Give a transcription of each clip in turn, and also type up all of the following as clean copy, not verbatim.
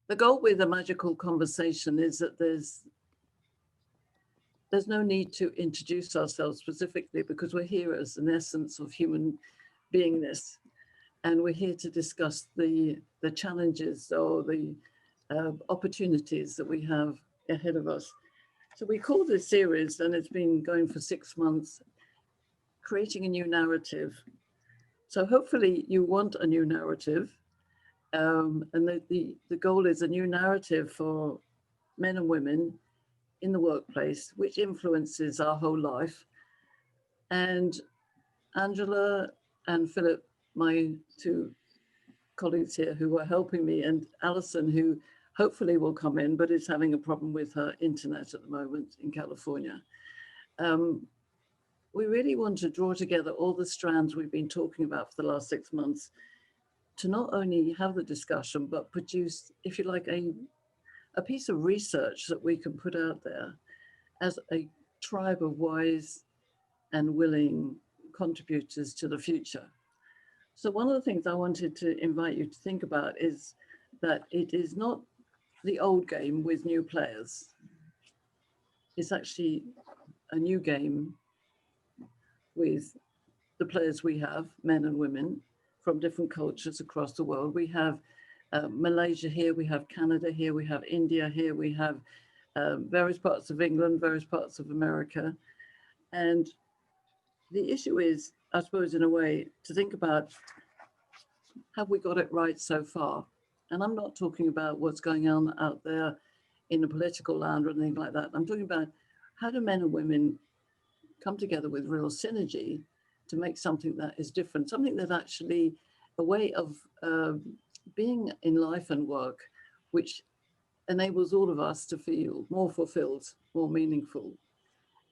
The goal with a magical conversation is that there's no need to introduce ourselves specifically, because we're here as an essence of human beingness, and we're here to discuss the challenges or the opportunities that we have ahead of us. So we call this series, and it's been going for 6 months, creating a new narrative. So hopefully you want a new narrative, and the goal is a new narrative for men and women in the workplace, which influences our whole life. And Angela and Philip, my two colleagues here who are helping me, and Alison, who hopefully will come in, but is having a problem with her internet at the moment in California. We really want to draw together all the strands we've been talking about for the last 6 months to not only have the discussion, but produce, if you like, a piece of research that we can put out there as a tribe of wise and willing contributors to the future. So one of the things I wanted to invite you to think about is that it is not the old game with new players. It's actually a new game with the players we have, men and women from different cultures across the world. We have Malaysia here, we have Canada here, we have India here, we have various parts of England, various parts of America. And the issue is, I suppose, in a way, to think about, have we got it right so far? And I'm not talking about what's going on out there in the political land or anything like that. I'm talking about how do men and women come together with real synergy to make something that is different, something that actually a way of being in life and work, which enables all of us to feel more fulfilled, more meaningful.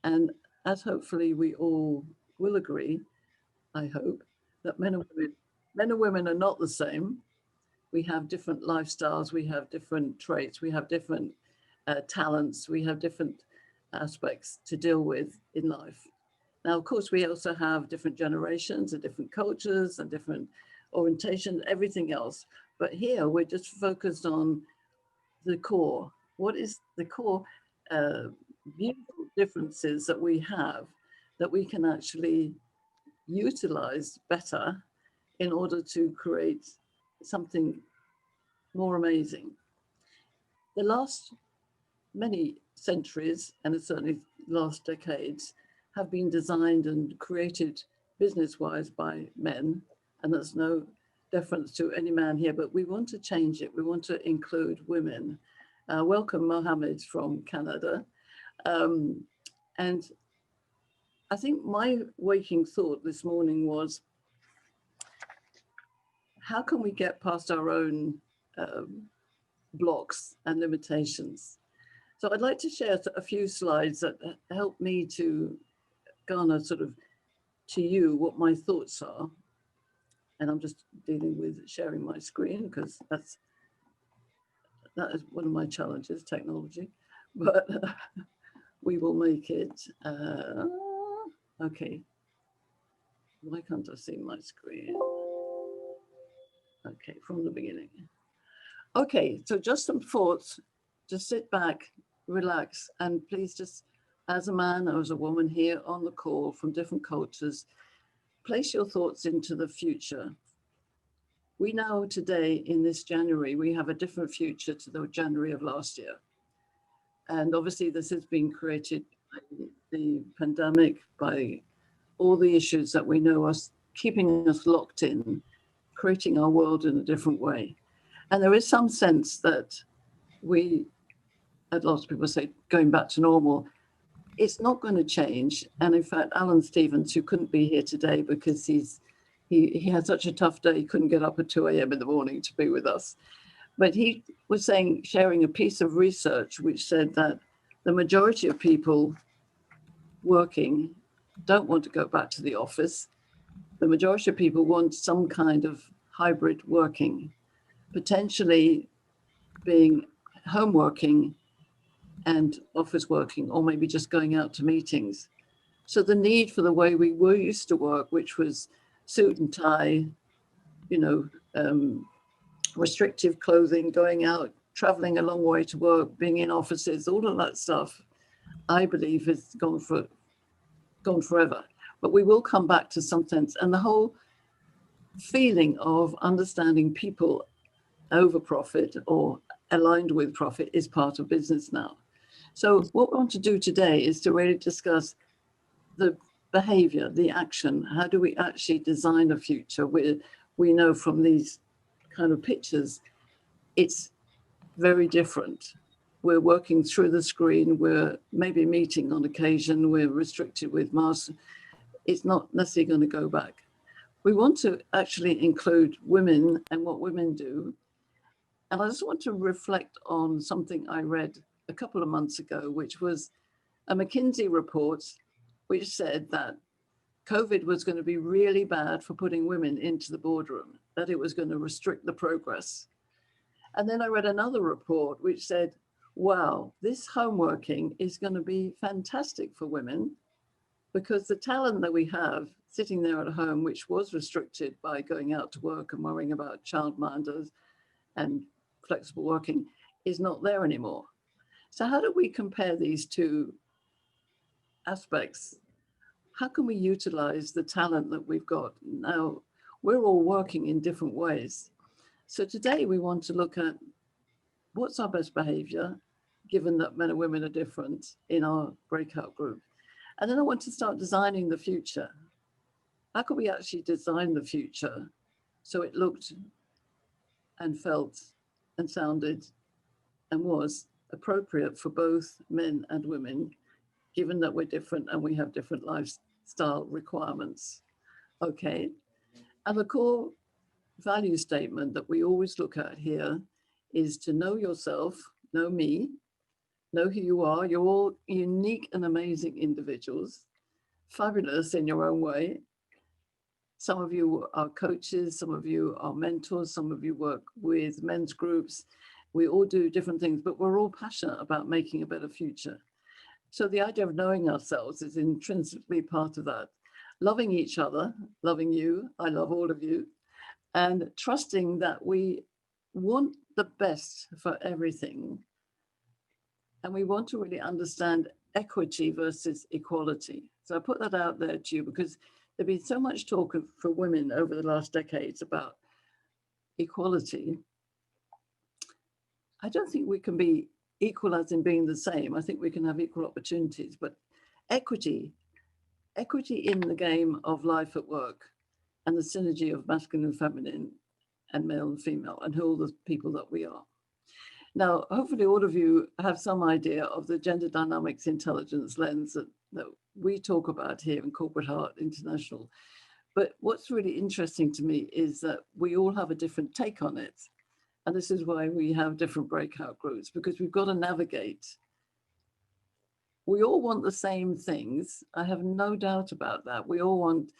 And as hopefully we all will agree, I hope, that men and women are not the same. We have different lifestyles, we have different traits, we have different talents, we have different aspects to deal with in life. Now, of course, we also have different generations and different cultures and different orientations, everything else. But here we're just focused on the core. What is the core beautiful differences that we have that we can actually utilize better in order to create something more amazing? The last many centuries, and certainly last decades, have been designed and created business-wise by men, and there's no deference to any man here, but we want to change it. We want to include women. Welcome, Mohammed from Canada. And I think my waking thought this morning was, how can we get past our own blocks and limitations? So I'd like to share a few slides that help me to garner sort of to you what my thoughts are. And I'm just dealing with sharing my screen because that is one of my challenges, technology, but we will make it. Okay, why can't I see my screen? Okay, from the beginning. Okay, so just some thoughts, just sit back, relax, and please just, as a man or as a woman here on the call from different cultures, place your thoughts into the future. We know today in this January, we have a different future to the January of last year. And obviously this has been created by the pandemic, by all the issues that we know are keeping us locked in, creating our world in a different way. And there is some sense that we, as lots of people say, going back to normal, it's not going to change. And in fact, Alan Stevens, who couldn't be here today because he had such a tough day, he couldn't get up at 2 a.m. in the morning to be with us. But he was sharing a piece of research which said that the majority of people working don't want to go back to the office. The majority of people want some kind of hybrid working, potentially being home working and office working, or maybe just going out to meetings. So the need for the way we were used to work, which was suit and tie, restrictive clothing, going out traveling a long way to work, being in offices, all of that stuff, I believe is gone forever. But we will come back to some sense. And the whole feeling of understanding people over profit or aligned with profit is part of business now. So what we want to do today is to really discuss the behavior, the action. How do we actually design a future where we know from these kind of pictures, it's very different. We're working through the screen, we're maybe meeting on occasion, we're restricted with masks. It's not necessarily going to go back. We want to actually include women and what women do. And I just want to reflect on something I read a couple of months ago, which was a McKinsey report, which said that COVID was going to be really bad for putting women into the boardroom, that it was going to restrict the progress. And then I read another report which said, wow, this home working is going to be fantastic for women because the talent that we have sitting there at home, which was restricted by going out to work and worrying about childminders and flexible working, is not there anymore. So how do we compare these two aspects? How can we utilize the talent that we've got? Now, we're all working in different ways. So today we want to look at what's our best behavior, given that men and women are different in our breakout group. And then I want to start designing the future. How can we actually design the future so it looked and felt and sounded and was appropriate for both men and women, given that we're different and we have different lifestyle requirements? Okay. And the core value statement that we always look at here is to know yourself, know me, know who you are. You're all unique and amazing individuals, fabulous in your own way. Some of you are coaches, some of you are mentors, some of you work with men's groups. We all do different things, but we're all passionate about making a better future. So the idea of knowing ourselves is intrinsically part of that. Loving each other, loving you, I love all of you, and trusting that we want the best for everything. And we want to really understand equity versus equality. So I put that out there to you because there's been so much talk for women over the last decades about equality. I don't think we can be equal as in being the same. I think we can have equal opportunities, but equity in the game of life at work and the synergy of masculine and feminine and male and female and all the people that we are. Now, hopefully all of you have some idea of the gender dynamics intelligence lens that we talk about here in Corporate Heart International. But what's really interesting to me is that we all have a different take on it. And this is why we have different breakout groups, because we've got to navigate. We all want the same things. I have no doubt about that. We all want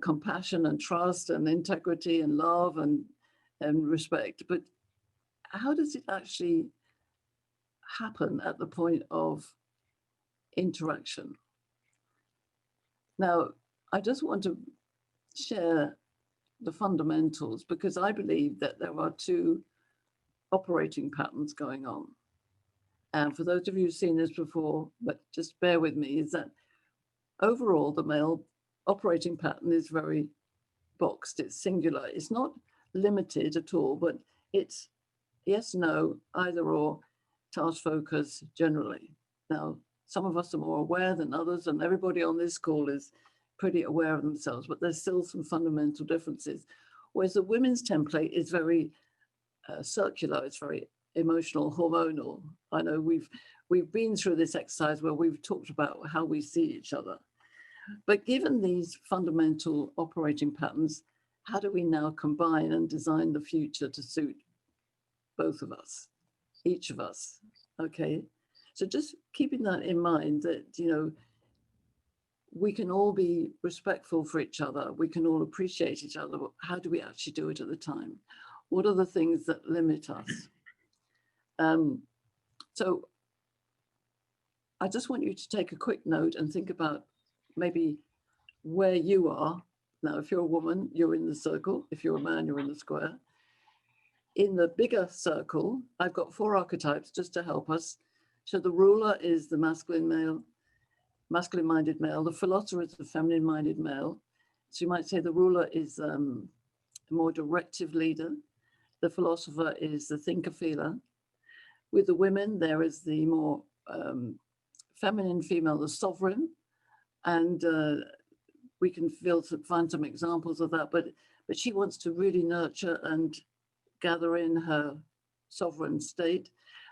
compassion and trust and integrity and love and respect. But how does it actually happen at the point of interaction? Now, I just want to share the fundamentals because I believe that there are two operating patterns going on. And for those of you who've seen this before, but just bear with me, is that overall the male operating pattern is very boxed, it's singular, it's not limited at all, but it's yes, no, either or, task focus generally. Now, some of us are more aware than others, and everybody on this call is pretty aware of themselves, but there's still some fundamental differences. Whereas the women's template is very circular, it's very emotional, hormonal. I know we've been through this exercise where we've talked about how we see each other. But given these fundamental operating patterns, how do we now combine and design the future to suit both of us, each of us? Okay, so just keeping that in mind that, you know, we can all be respectful for each other. We can all appreciate each other. How do we actually do it at the time? What are the things that limit us? So I just want you to take a quick note and think about maybe where you are. Now, if you're a woman, you're in the circle. If you're a man, you're in the square. in the bigger circle, I've got 4 archetypes just to help us. So the ruler is the masculine male, masculine-minded male. The philosopher is the feminine-minded male. So you might say the ruler is a more directive leader. The philosopher is the thinker-feeler. With the women, there is the more feminine female, the sovereign. And we can find some examples of that, but she wants to really nurture and gather in her sovereign state.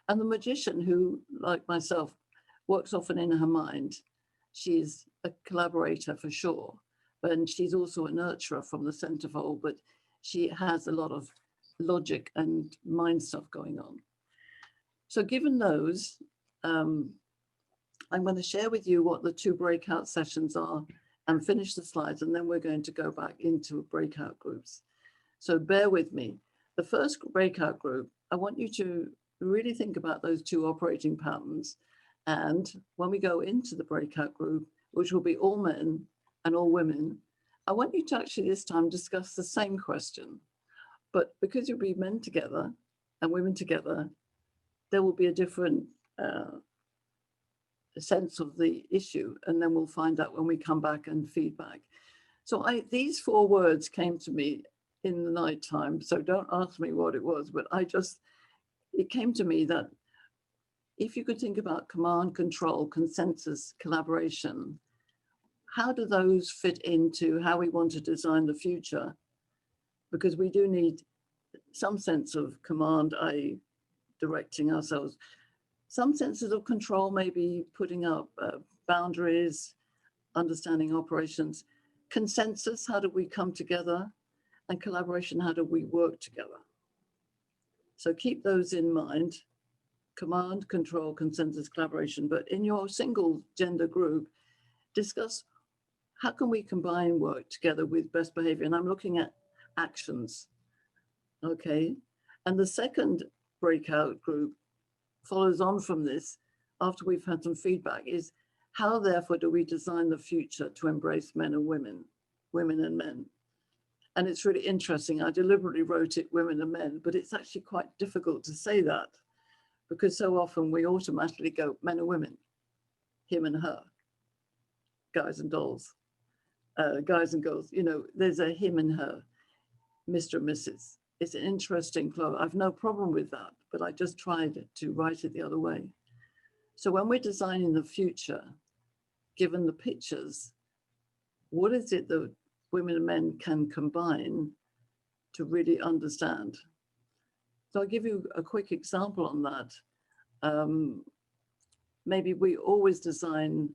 And the magician, who, like myself, works often in her mind. She's a collaborator for sure, and she's also a nurturer from the centerfold, but she has a lot of logic and mind stuff going on. So given those, I'm going to share with you what the 2 breakout sessions are and finish the slides, and then we're going to go back into breakout groups. So bear with me. The first breakout group, I want you to really think about those 2 operating patterns. And when we go into the breakout group, which will be all men and all women, I want you to actually this time discuss the same question. But because you'll be men together and women together, there will be a different sense of the issue, and then we'll find out when we come back and feedback. So these 4 words came to me in the night time, so don't ask me what it was, but it came to me that if you could think about command, control, consensus, collaboration, how do those fit into how we want to design the future? Because we do need some sense of command, i.e. directing ourselves, some senses of control, maybe putting up boundaries, understanding operations, consensus, how do we come together, and collaboration, how do we work together? So keep those in mind, command, control, consensus, collaboration, but in your single gender group, discuss how can we combine work together with best behavior? And I'm looking at actions, okay? And the second breakout group follows on from this after we've had some feedback is how therefore do we design the future to embrace men and women, women and men? And it's really interesting. I deliberately wrote it women and men, but it's actually quite difficult to say that because so often we automatically go men and women, him and her, guys and dolls, guys and girls, you know, there's a him and her, Mr. and Mrs. It's an interesting flow. I've no problem with that, but I just tried to write it the other way. So when we're designing the future, given the pictures, what is it that women and men can combine to really understand? So I'll give you a quick example on that. Maybe we always design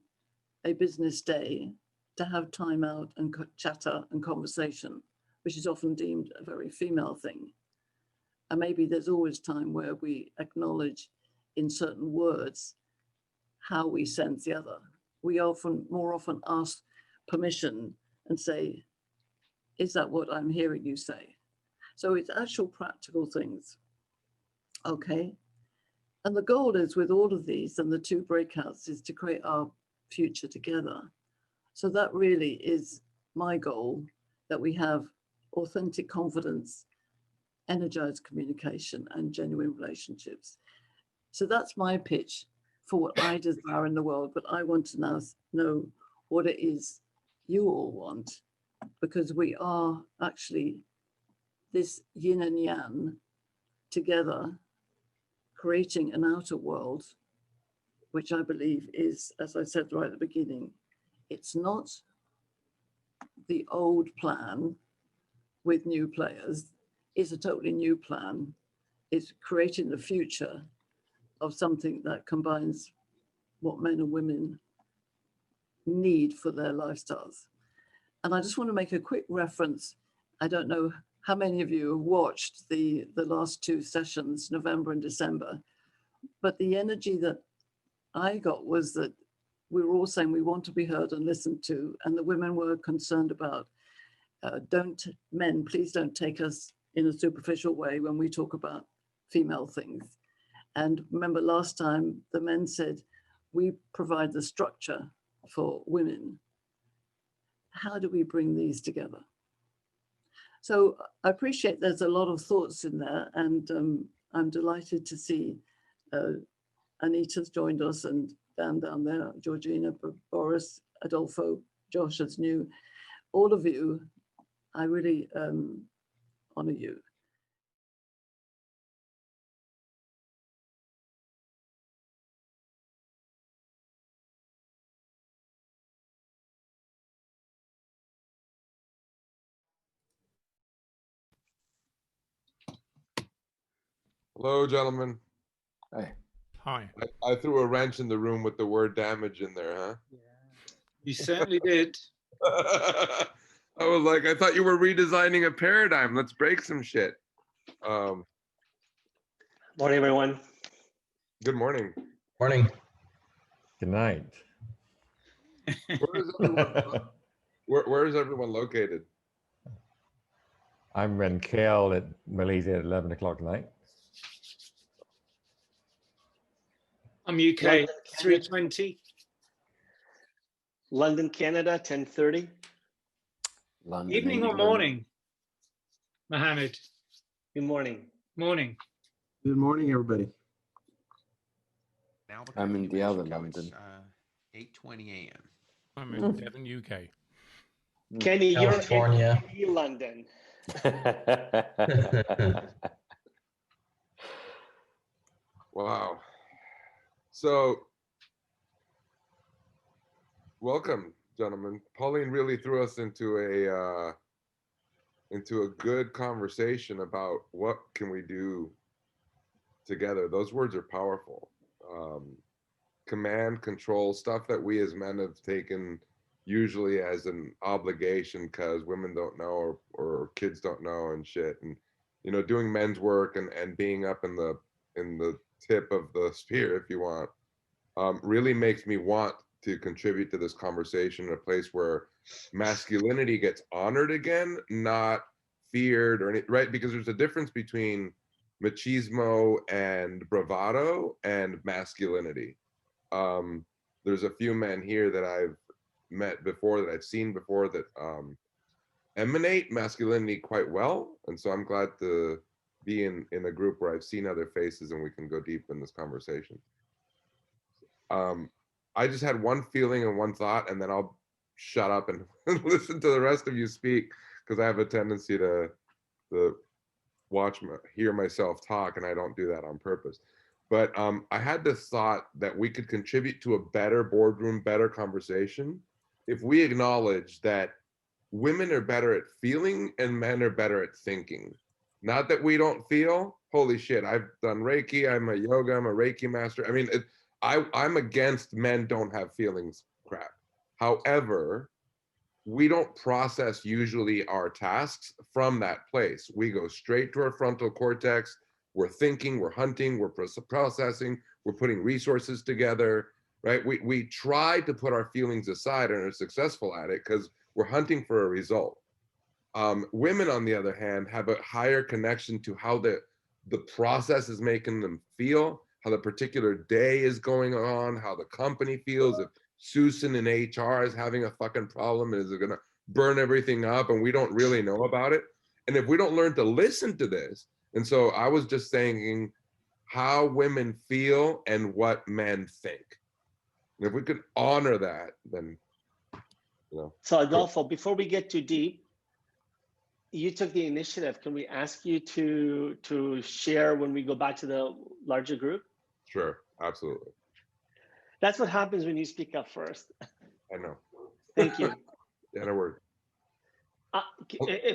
a business day to have time out and chatter and conversation, which is often deemed a very female thing. And maybe there's always time where we acknowledge in certain words how we sense the other. We more often ask permission and say, is that what I'm hearing you say? So it's actual practical things, okay? And the goal is with all of these and the 2 breakouts is to create our future together. So that really is my goal, that we have authentic confidence, energized communication, and genuine relationships. So that's my pitch for what I desire in the world, but I want to now know what it is you all want, because we are actually this yin and yang together, creating an outer world, which I believe is, as I said right at the beginning, it's not the old plan with new players. It's a totally new plan. It's creating the future of something that combines what men and women need for their lifestyles. And I just want to make a quick reference. I don't know how many of you have watched the last 2 sessions, November and December, but the energy that I got was that we were all saying we want to be heard and listened to, and the women were concerned about, men, please don't take us in a superficial way when we talk about female things. And remember last time, the men said, we provide the structure for women. How do we bring these together? So I appreciate there's a lot of thoughts in there, and I'm delighted to see Anita's joined us, and Dan down there, Georgina, Boris, Adolfo, Josh as new. All of you, I really honor you. Hello, gentlemen. Hi. Hi. I threw a wrench in the room with the word damage in there, huh? Yeah. You certainly did. I was like, I thought you were redesigning a paradigm. Let's break some shit. Morning, everyone. Good morning. Morning. Good night. Where is everyone located? I'm in KL at Malaysia at 11 o'clock tonight. I'm UK, 3:20. London, Canada, 10:30. London, Evening or morning, Mohammed? Good morning. Morning. Good morning, everybody. I'm in the other London. 8:20 a.m. I'm in Devon, UK. Kenny, California. you're in London. Wow. So, welcome, gentlemen. Pauline really threw us into a good conversation about what can we do together. Those words are powerful. Command, control, stuff that we as men have taken usually as an obligation because women don't know or kids don't know and shit. And you know, doing men's work and being up in the tip of the spear, if you want, really makes me want to contribute to this conversation in a place where masculinity gets honored again, not feared or any, right? Because there's a difference between machismo and bravado and masculinity. There's a few men here that I've met before, that I've seen before, that emanate masculinity quite well. And so I'm glad to be in a group where I've seen other faces and we can go deep in this conversation. I just had one feeling and one thought, and then I'll shut up and listen to the rest of you speak, because I have a tendency to hear myself talk, and I don't do that on purpose. But I had this thought that we could contribute to a better boardroom, better conversation, if we acknowledge that women are better at feeling and men are better at thinking. Not that we don't feel. Holy shit, I've done Reiki, I'm a yoga, I'm a Reiki master. I mean, I'm against men don't have feelings crap. However, we don't process usually our tasks from that place. We go straight to our frontal cortex. We're thinking, we're hunting, we're processing, we're putting resources together, right? We try to put our feelings aside and are successful at it because we're hunting for a result. Women, on the other hand, have a higher connection to how the process is making them feel, how the particular day is going on, how the company feels. If Susan in HR is having a fucking problem, is it gonna burn everything up and we don't really know about it? And if we don't learn to listen to this, and so I was just thinking how women feel and what men think. And if we could honor that, then, you know. So Adolfo, before we get too deep, you took the initiative. Can we ask you to share when we go back to the larger group? Sure, absolutely. That's what happens when you speak up first. I know. Thank you. Yeah, no word.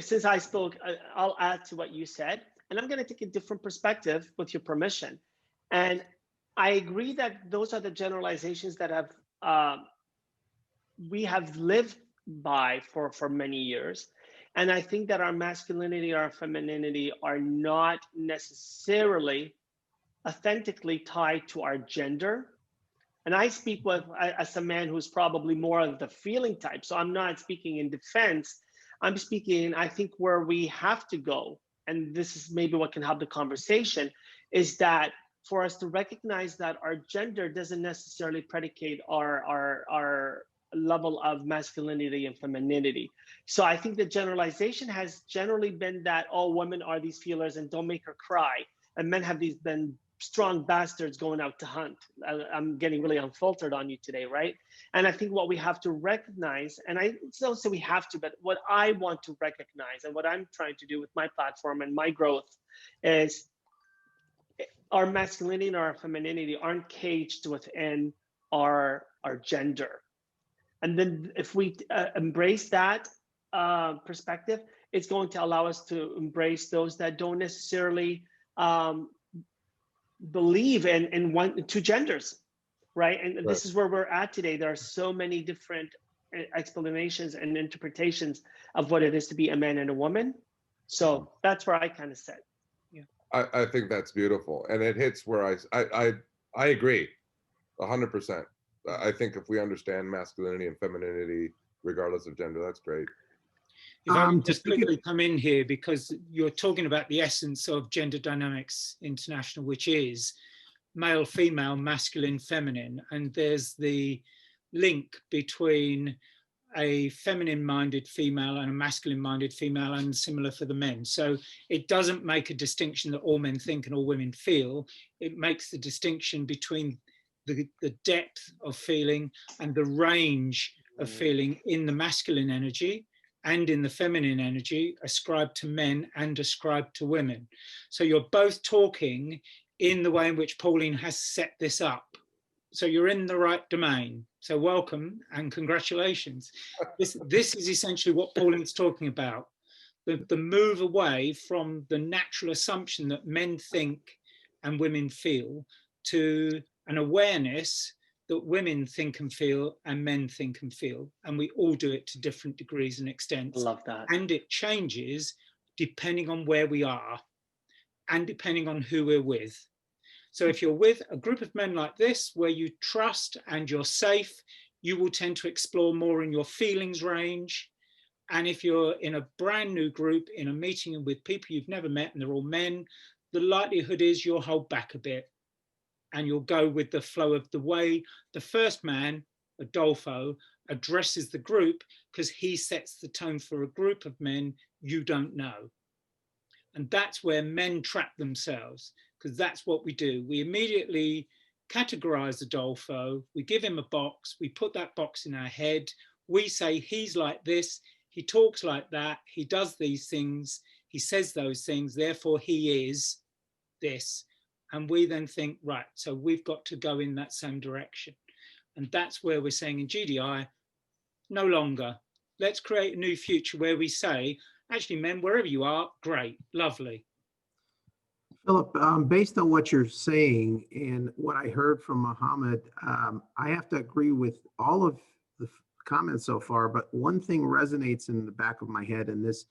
Since I spoke, I'll add to what you said, and I'm going to take a different perspective with your permission. And I agree that those are the generalizations that we have lived by for many years. And I think that our masculinity, our femininity are not necessarily authentically tied to our gender. And I speak as a man who's probably more of the feeling type. So I'm not speaking in defense. I'm speaking, I think, where we have to go, and this is maybe what can help the conversation, is that for us to recognize that our gender doesn't necessarily predicate our level of masculinity and femininity. So I think the generalization has generally been that all women are these feelers and don't make her cry, and men have these been strong bastards going out to hunt. I'm getting really unfiltered on you today, right? And I think what we have to recognize, and I don't say we have to, but what I want to recognize and what I'm trying to do with my platform and my growth is our masculinity and our femininity aren't caged within our gender. And then if we embrace that perspective, it's going to allow us to embrace those that don't necessarily believe in two genders, right? And this is where we're at today. There are so many different explanations and interpretations of what it is to be a man and a woman. So that's where I kind of sit. I think that's beautiful, and it hits where I agree 100%. I think if we understand masculinity and femininity, regardless of gender, that's great. If I can just quickly come in here, because you're talking about the essence of Gender Dynamics International, which is male, female, masculine, feminine, and there's the link between a feminine-minded female and a masculine-minded female, and similar for the men. So it doesn't make a distinction that all men think and all women feel. It makes the distinction between the depth of feeling and the range of feeling in the masculine energy and in the feminine energy ascribed to men and ascribed to women. So you're both talking in the way in which Pauline has set this up. So you're in the right domain. So welcome and congratulations. This is essentially what Pauline's talking about. The move away from the natural assumption that men think and women feel to an awareness that women think and feel and men think and feel. And we all do it to different degrees and extents. Love that. And it changes depending on where we are and depending on who we're with. So if you're with a group of men like this, where you trust and you're safe, you will tend to explore more in your feelings range. And if you're in a brand new group, in a meeting with people you've never met and they're all men, the likelihood is you'll hold back a bit and you'll go with the flow of the way the first man, Adolfo, addresses the group, because he sets the tone for a group of men you don't know. And that's where men trap themselves, because that's what we do. We immediately categorize Adolfo, we give him a box, we put that box in our head, we say he's like this, he talks like that, he does these things, he says those things, therefore he is this. And we then think, right, so we've got to go in that same direction. And that's where we're saying in GDI, no longer. Let's create a new future where we say, actually, men, wherever you are, great, lovely. Philip, based on what you're saying and what I heard from Mohammed, I have to agree with all of the comments so far, but one thing resonates in the back of my head, and this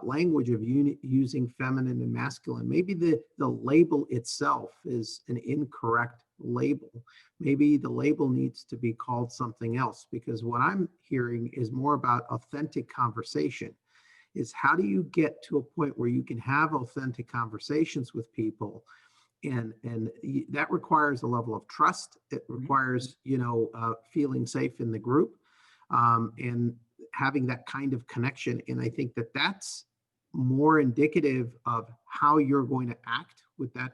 language of using feminine and masculine. Maybe the label itself is an incorrect label. Maybe the label needs to be called something else, because what I'm hearing is more about authentic conversation. Is how do you get to a point where you can have authentic conversations with people, and that requires a level of trust. It requires, feeling safe in the group, and having that kind of connection. And I think that that's more indicative of how you're going to act with that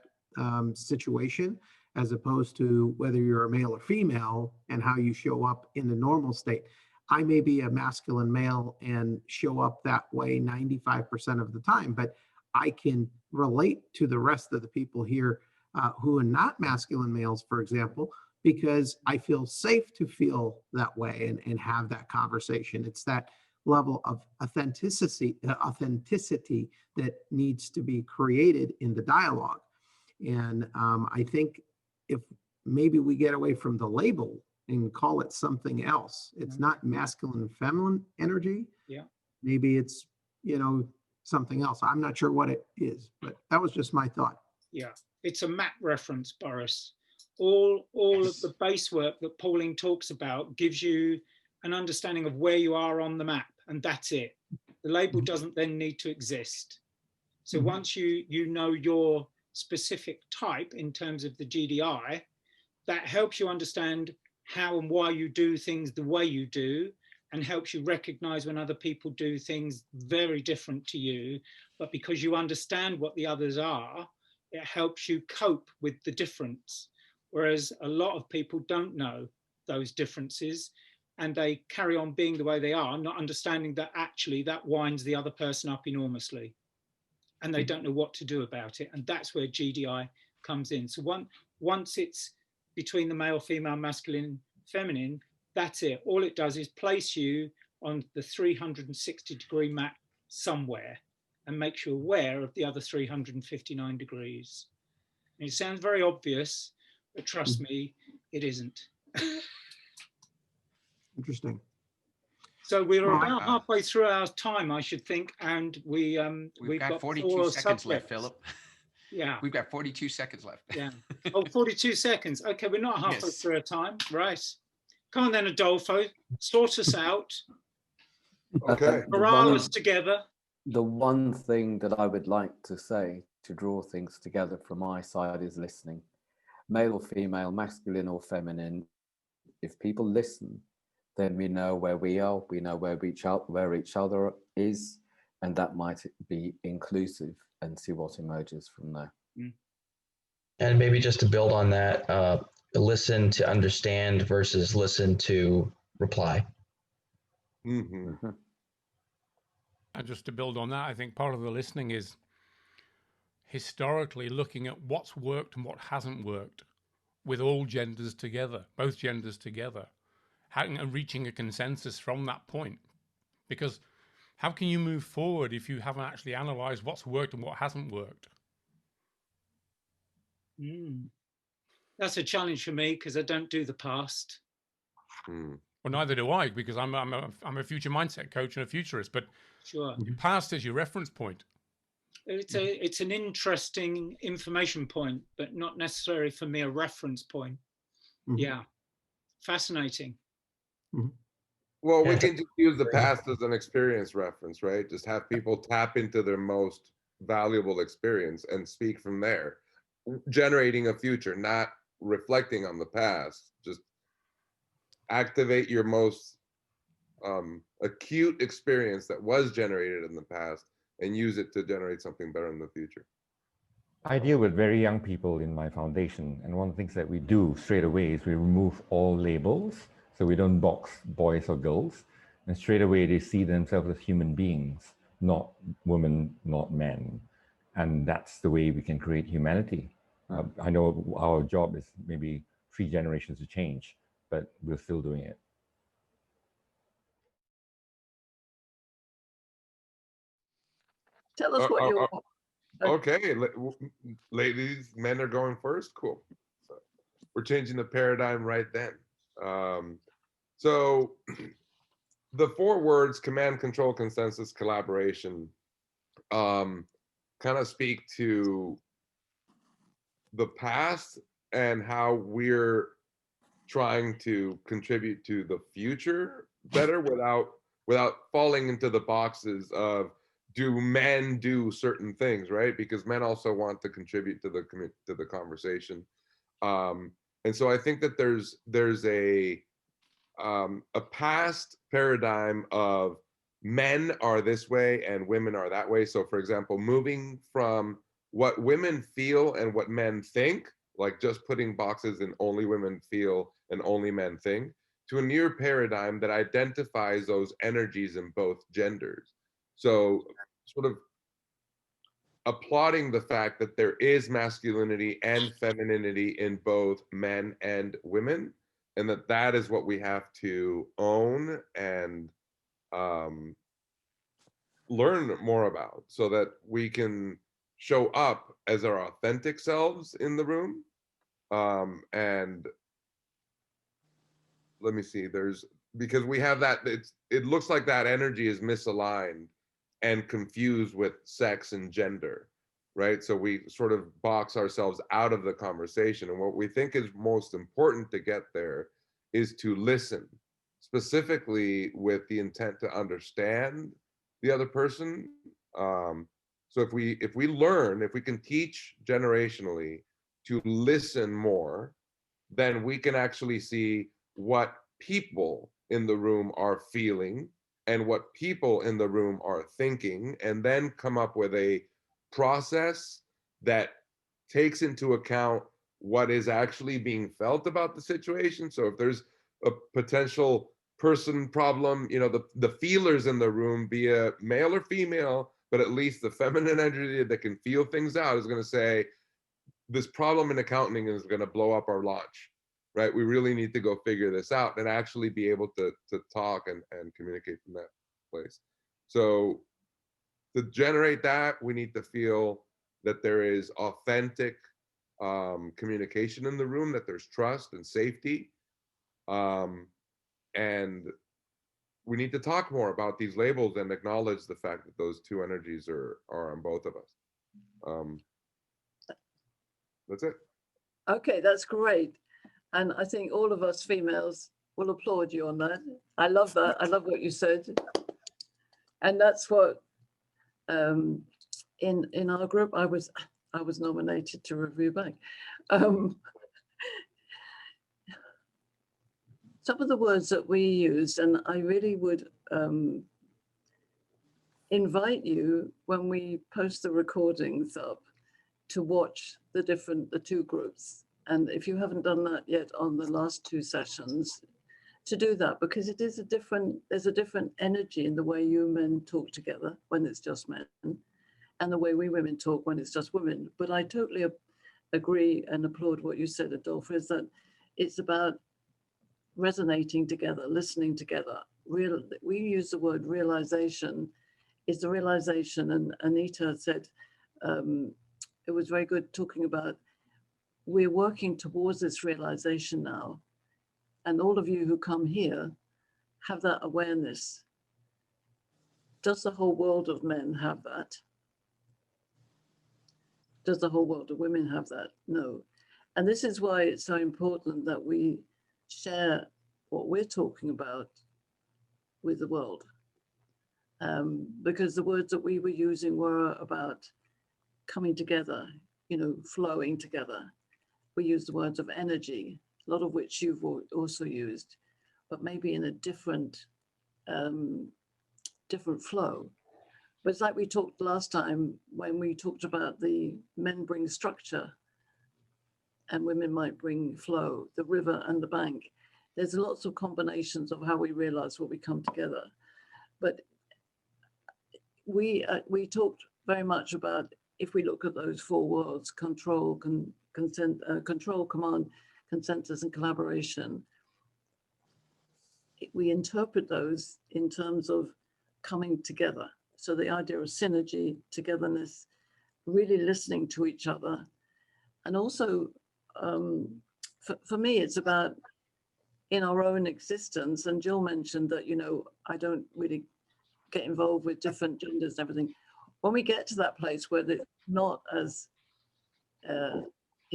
situation, as opposed to whether you're a male or female and how you show up in the normal state. I may be a masculine male and show up that way 95% of the time, but I can relate to the rest of the people here who are not masculine males, for example, because I feel safe to feel that way and have that conversation. It's that level of authenticity that needs to be created in the dialogue. And I think if maybe we get away from the label and call it something else, it's not masculine and feminine energy. Yeah. Maybe it's, something else. I'm not sure what it is, but that was just my thought. Yeah, it's a map reference, Boris. All of the base work that Pauline talks about gives you an understanding of where you are on the map, and that's it. The label doesn't then need to exist. So once you know your specific type in terms of the GDI, that helps you understand how and why you do things the way you do, and helps you recognize when other people do things very different to you. But because you understand what the others are, it helps you cope with the difference. Whereas a lot of people don't know those differences, and they carry on being the way they are, not understanding that actually that winds the other person up enormously, and they don't know what to do about it. And that's where GDI comes in. So once it's between the male, female, masculine, feminine, that's it. All it does is place you on the 360-degree map somewhere and makes you aware of the other 359 degrees. And it sounds very obvious, but trust me, it isn't. Interesting. So we're Well, about halfway through our time, I should think, and we've got 42 4 seconds left, subjects. Philip. Yeah. We've got 42 seconds left. Yeah. Oh, 42 seconds. Okay, we're not halfway Yes. through our time. Right. Come on then, Adolfo. Sort us out. Okay. Morale us together. The one thing that I would like to say to draw things together from my side is listening. Male or female, masculine or feminine, if people listen, then we know where we are, we know where each other is, and that might be inclusive, and see what emerges from there. And maybe just to build on that, listen to understand versus listen to reply. Mm-hmm. And just to build on that, I think part of the listening is historically looking at what's worked and what hasn't worked with all genders together, both genders together, and reaching a consensus from that point. Because how can you move forward if you haven't actually analyzed what's worked and what hasn't worked? That's a challenge for me because I don't do the past. Well, neither do I, because I'm a future mindset coach and a futurist. But sure, your past is your reference point. It's an interesting information point, but not necessarily for me a reference point. Yeah, fascinating. Well, we can just use the past as an experience reference, right? Just have people tap into their most valuable experience and speak from there, generating a future, not reflecting on the past. Just activate your most acute experience that was generated in the past and use it to generate something better in the future. I deal with very young people in my foundation, and one of the things that we do straight away is we remove all labels, so we don't box boys or girls, and straight away they see themselves as human beings, not women, not men, and that's the way we can create humanity. I know our job is maybe 3 generations to change, but we're still doing it. Tell us what you're... Okay, ladies, men are going first. Cool. So we're changing the paradigm right then. So the 4 words: command, control, consensus, collaboration, kind of speak to the past and how we're trying to contribute to the future better without falling into the boxes of, do men do certain things, right? Because men also want to contribute to the conversation, and so I think that there's a past paradigm of men are this way and women are that way. So, for example, moving from what women feel and what men think, like just putting boxes in only women feel and only men think, to a near paradigm that identifies those energies in both genders. So sort of applauding the fact that there is masculinity and femininity in both men and women, and that is what we have to own and learn more about, so that we can show up as our authentic selves in the room. And let me see, because we have that, it looks like that energy is misaligned and confused with sex and gender, right? So we sort of box ourselves out of the conversation. And what we think is most important to get there is to listen, specifically with the intent to understand the other person. So if we can teach generationally to listen more, then we can actually see what people in the room are feeling and what people in the room are thinking, and then come up with a process that takes into account what is actually being felt about the situation. So if there's a potential person problem, you know, the feelers in the room, be a male or female, but at least the feminine energy that can feel things out is going to say, this problem in accounting is going to blow up our launch, right? We really need to go figure this out and actually be able to talk and communicate from that place. So to generate that, we need to feel that there is authentic communication in the room, that there's trust and safety. And we need to talk more about these labels and acknowledge the fact that those two energies are on both of us. That's it. Okay, that's great. And I think all of us females will applaud you on that. I love that. I love what you said. And that's what in our group I was nominated to review back. Some of the words that we used, and I really would invite you when we post the recordings up to watch the two groups. And if you haven't done that yet on the last two sessions, to do that, because there's a different energy in the way you men talk together when it's just men, and the way we women talk when it's just women. But I totally agree and applaud what you said, Adolfo, is that it's about resonating together, listening together. We use the word realization. It's the realization, and Anita said, it was very good talking about, we're working towards this realization now. And all of you who come here have that awareness. Does the whole world of men have that? Does the whole world of women have that? No. And this is why it's so important that we share what we're talking about with the world. Because the words that we were using were about coming together, flowing together. We use the words of energy, a lot of which you've also used, but maybe in a different flow. But it's like we talked last time when we talked about the men bring structure and women might bring flow, the river and the bank. There's lots of combinations of how we realize what we come together. But we talked very much about, if we look at those four worlds, control, control, command, consensus, and collaboration, we interpret those in terms of coming together. So the idea of synergy, togetherness, really listening to each other. And also, for me, it's about in our own existence. And Jill mentioned that, I don't really get involved with different genders and everything. When we get to that place where it's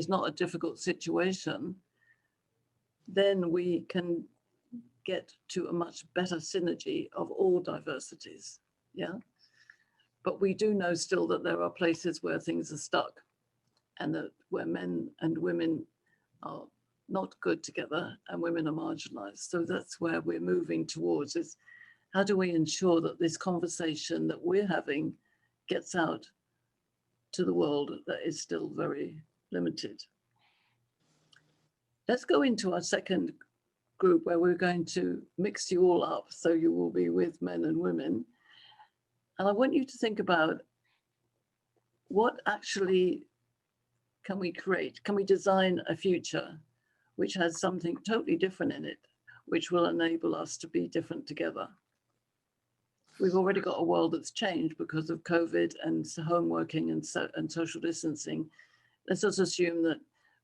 not a difficult situation, then we can get to a much better synergy of all diversities, yeah? But we do know still that there are places where things are stuck, and that where men and women are not good together and women are marginalized. So that's where we're moving towards, is how do we ensure that this conversation that we're having gets out to the world that is still very limited. Let's go into our second group, where we're going to mix you all up, so you will be with men and women. And I want you to think about, what actually can we create? Can we design a future which has something totally different in it, which will enable us to be different together? We've already got a world that's changed because of COVID and home working and social distancing. Let's just assume that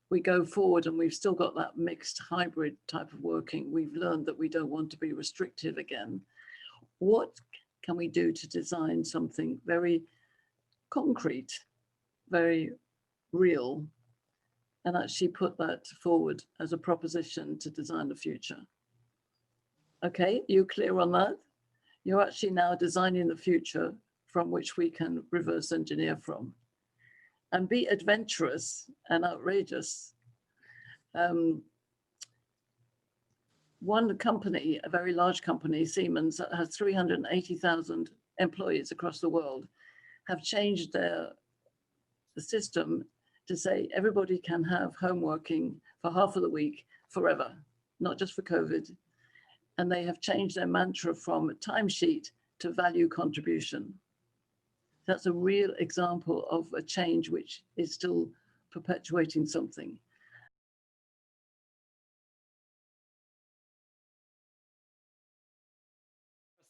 we go forward and we've still got that mixed hybrid type of working. We've learned that we don't want to be restrictive again. What can we do to design something very concrete, very real, and actually put that forward as a proposition to design the future? Okay, you clear on that? You're actually now designing the future from which we can reverse engineer from. And be adventurous and outrageous. one company, a very large company, Siemens, that has 380,000 employees across the world, have changed the system to say everybody can have home working for half of the week forever, not just for COVID. And they have changed their mantra from timesheet to value contribution. That's a real example of a change which is still perpetuating something.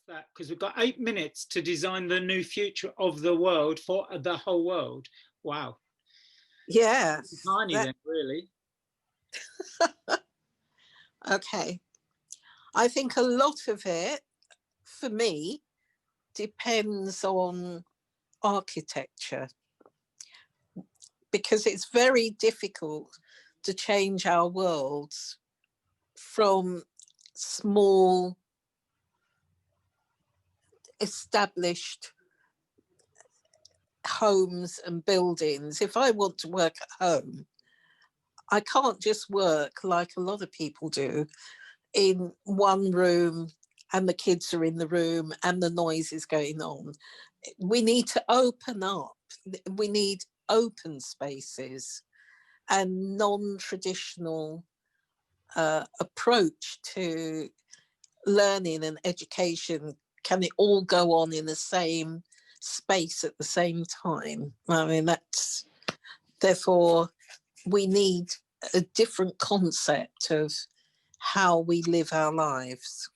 That because we've got 8 minutes to design the new future of the world for the whole world. Wow. Yeah. Tiny then, really. Okay. I think a lot of it, for me, depends on architecture, because it's very difficult to change our worlds from small, established homes and buildings. If I want to work at home, I can't just work like a lot of people do in one room and the kids are in the room and the noise is going on. We need to open up. We need open spaces and non-traditional approach to learning and education. Can it all go on in the same space at the same time? I mean, that's, therefore, we need a different concept of how we live our lives.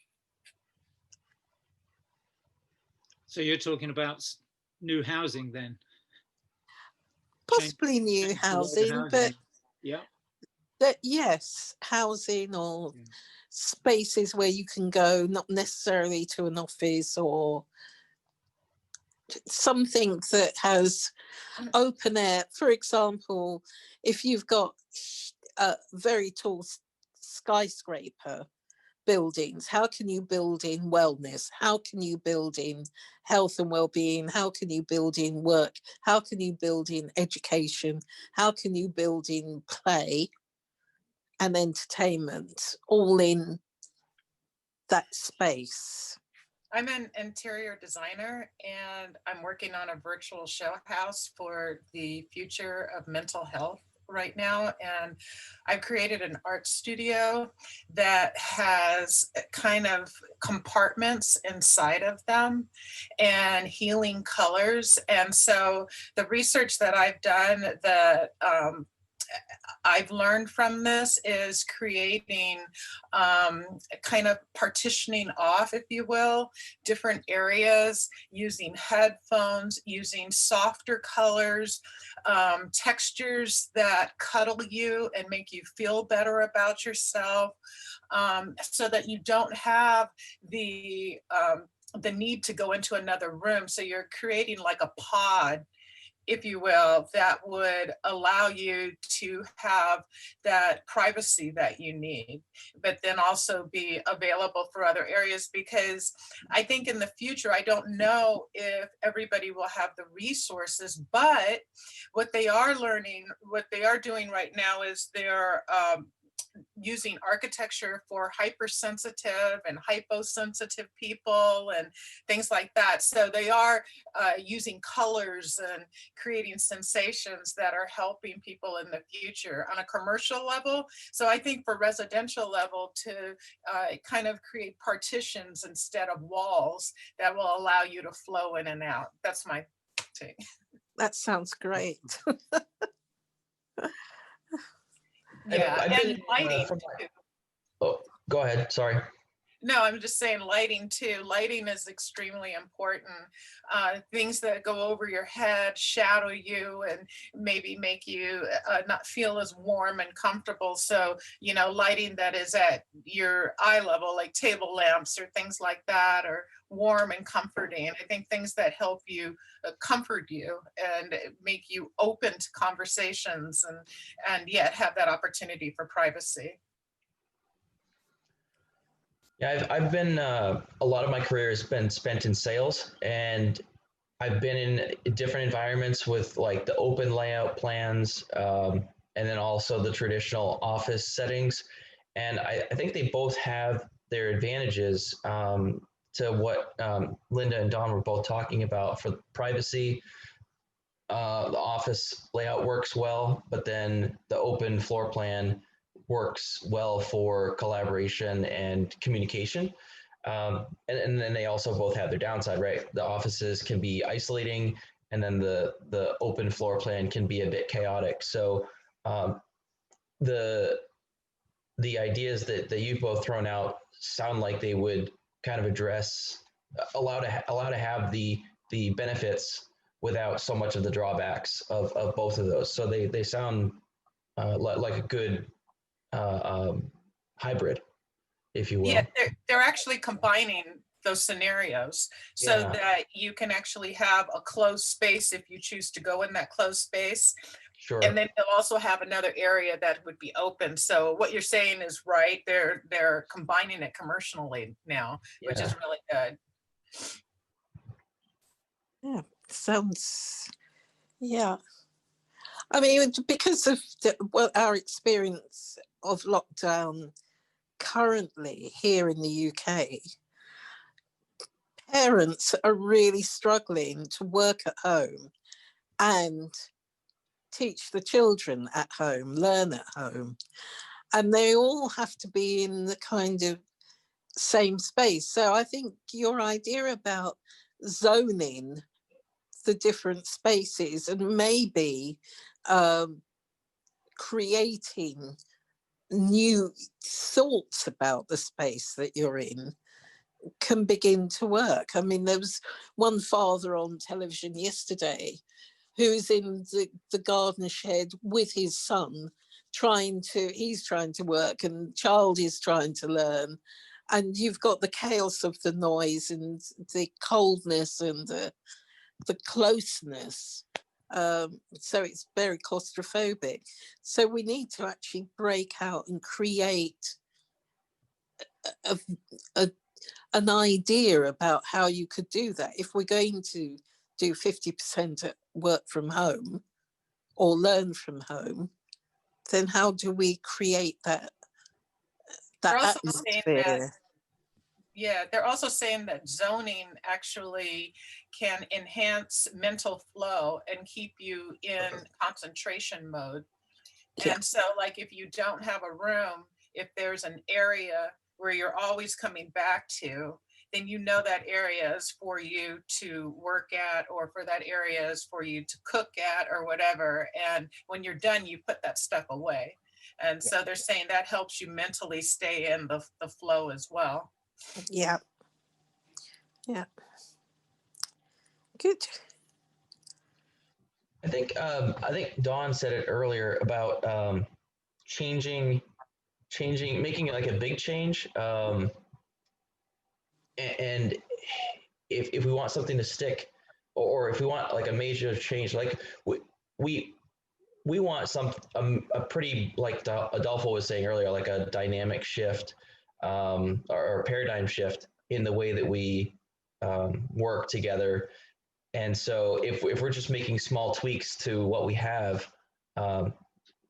So you're talking about new housing then? Possibly new housing, but yeah, that, yes, housing or spaces where you can go, not necessarily to an office, or something that has open air. For example, if you've got a very tall skyscraper buildings, how can you build in wellness? How can you build in health and well-being? How can you build in work? How can you build in education? How can you build in play and entertainment, all in that space? I'm an interior designer and I'm working on a virtual show house for the future of mental health right now. And I've created an art studio that has kind of compartments inside of them and healing colors. And so the research that I've done that I've learned from this is creating kind of partitioning off, if you will, different areas, using headphones, using softer colors, textures that cuddle you and make you feel better about yourself, so that you don't have the need to go into another room. So you're creating like a pod, if you will, that would allow you to have that privacy that you need, but then also be available for other areas. Because I think in the future, I don't know if everybody will have the resources, but what they are learning, what they are doing right now is they're using architecture for hypersensitive and hyposensitive people and things like that. So they are using colors and creating sensations that are helping people in the future on a commercial level. So I think for residential level to kind of create partitions instead of walls that will allow you to flow in and out. That's my take. That sounds great. Yeah, and lighting too. Oh, go ahead, sorry. No, I'm just saying lighting too. Lighting is extremely important. Things that go over your head, shadow you, and maybe make you not feel as warm and comfortable. So, you know, lighting that is at your eye level, like table lamps or things like that, or warm and comforting. I think things that help you comfort you and make you open to conversations and yet have that opportunity for privacy. Yeah, I've been, a lot of my career has been spent in sales, and I've been in different environments with like the open layout plans, and then also the traditional office settings. And I think they both have their advantages to what Linda and Don were both talking about. For privacy, the office layout works well, but then the open floor plan works well for collaboration and communication. And then they also both have their downside, right? The offices can be isolating, and then the open floor plan can be a bit chaotic. So the ideas that you've both thrown out sound like they would kind of address, allow to have the benefits without so much of the drawbacks of both of those. So they sound like a good hybrid, if you will. Yeah, they're actually combining those scenarios so Yeah. that you can actually have a closed space if you choose to go in that closed space. Sure. And then they'll also have another area that would be open. So what you're saying is right. They're combining it commercially now, which is really good. Yeah, sounds, yeah. I mean, because of our experience of lockdown currently here in the UK, parents are really struggling to work at home and teach the children at home, learn at home. And they all have to be in the kind of same space. So I think your idea about zoning the different spaces and maybe creating new thoughts about the space that you're in can begin to work. I mean, there was one father on television yesterday who's in the garden shed with his son, he's trying to work and the child is trying to learn. And you've got the chaos of the noise and the coldness and the closeness. So it's very claustrophobic. So we need to actually break out and create an idea about how you could do that. If we're going to do 50% at work from home or learn from home, then how do we create that atmosphere? They're also saying that zoning actually can enhance mental flow and keep you in concentration mode. Yeah. And so like if you don't have a room, if there's an area where you're always coming back to, then you know that area is for you to work at, or for that area is for you to cook at, or whatever. And when you're done, you put that stuff away. And so they're saying that helps you mentally stay in the flow as well. Yeah. Yeah. Good. I think Dawn said it earlier about changing, making it like a big change. And if we want something to stick, or if we want like a major change, like we want a pretty, like Adolfo was saying earlier, like a dynamic shift or a paradigm shift in the way that we work together. And so if we're just making small tweaks to what we have,